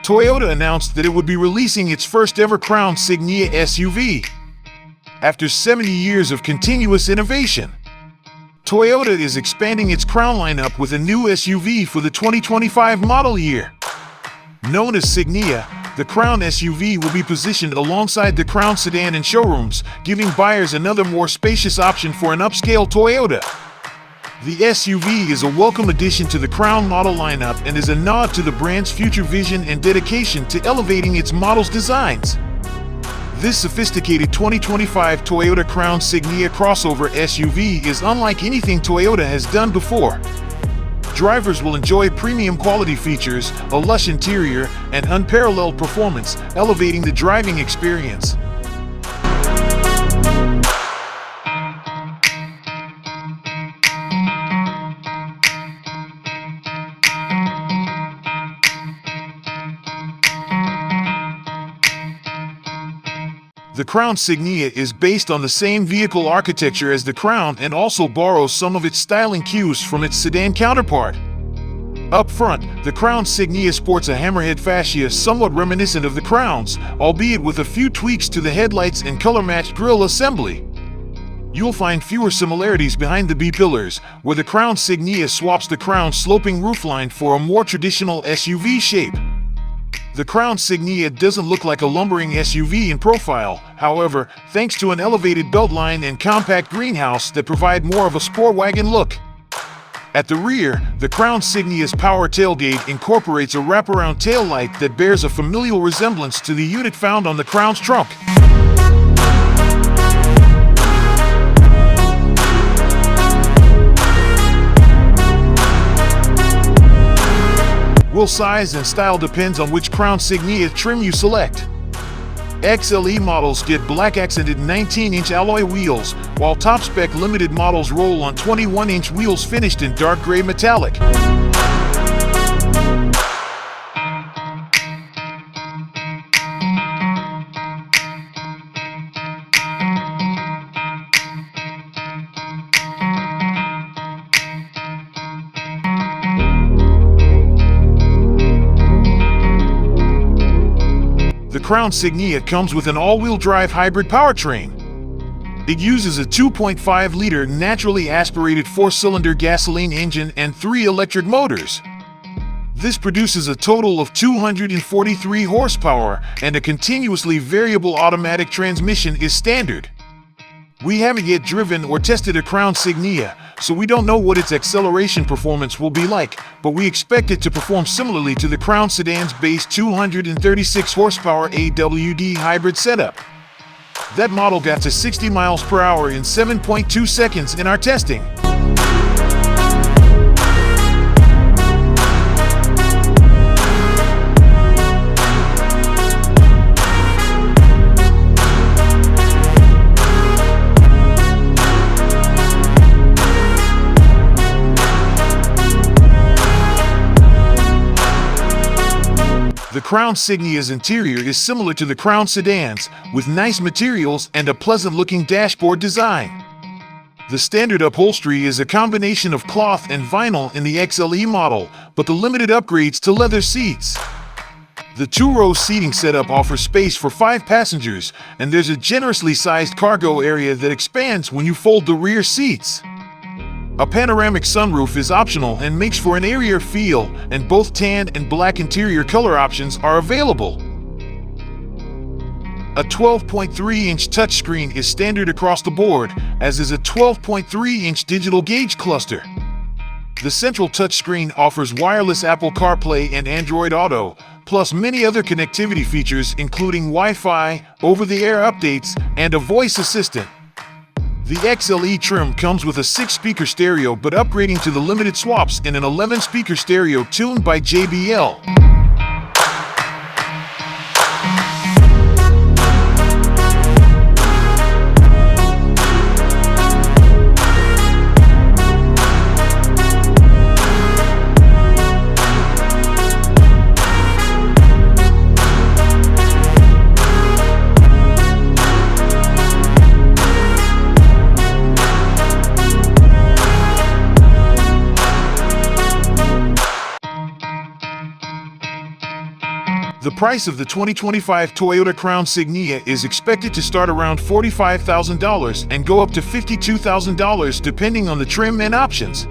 Toyota announced that it would be releasing its first ever Crown Signia SUV. After 70 years of continuous innovation, Toyota is expanding its Crown lineup with a new SUV for the 2025 model year. Known as Signia, the Crown SUV will be positioned alongside the Crown sedan in showrooms, giving buyers another more spacious option for an upscale Toyota. The SUV is a welcome addition to the Crown model lineup and is a nod to the brand's future vision and dedication to elevating its model's designs. This sophisticated 2025 Toyota Crown Signia crossover SUV is unlike anything Toyota has done before. Drivers will enjoy premium quality features, a lush interior, and unparalleled performance, elevating the driving experience. The Crown Signia is based on the same vehicle architecture as the Crown and also borrows some of its styling cues from its sedan counterpart. Up front, the Crown Signia sports a hammerhead fascia somewhat reminiscent of the Crown's, albeit with a few tweaks to the headlights and color-matched grille assembly. You'll find fewer similarities behind the B-pillars, where the Crown Signia swaps the Crown's sloping roofline for a more traditional SUV shape. The Crown Signia doesn't look like a lumbering SUV in profile, however, thanks to an elevated beltline and compact greenhouse that provide more of a sport wagon look. At the rear, the Crown Signia's power tailgate incorporates a wraparound taillight that bears a familial resemblance to the unit found on the Crown's trunk. Wheel size and style depends on which Crown Signia trim you select. XLE models get black accented 19-inch alloy wheels, while top-spec limited models roll on 21-inch wheels finished in dark gray metallic. The Crown Signia comes with an all-wheel drive hybrid powertrain. It uses a 2.5-liter naturally aspirated 4-cylinder gasoline engine and 3 electric motors. This produces a total of 243 horsepower, and a continuously variable automatic transmission is standard. We haven't yet driven or tested a Crown Signia, so we don't know what its acceleration performance will be like, but we expect it to perform similarly to the Crown sedan's base 236 horsepower AWD hybrid setup. That model got to 60 miles per hour in 7.2 seconds in our testing. The Crown Signia's interior is similar to the Crown sedans, with nice materials and a pleasant-looking dashboard design. The standard upholstery is a combination of cloth and vinyl in the XLE model, but the limited upgrades to leather seats. The 2-row seating setup offers space for 5 passengers, and there's a generously sized cargo area that expands when you fold the rear seats. A panoramic sunroof is optional and makes for an airier feel, and both tan and black interior color options are available. A 12.3-inch touchscreen is standard across the board, as is a 12.3-inch digital gauge cluster. The central touchscreen offers wireless Apple CarPlay and Android Auto, plus many other connectivity features including Wi-Fi, over-the-air updates, and a voice assistant. The XLE trim comes with a 6-speaker stereo, but upgrading to the limited swaps in an 11-speaker stereo tuned by JBL. The price of the 2025 Toyota Crown Signia is expected to start around $45,000 and go up to $52,000 depending on the trim and options.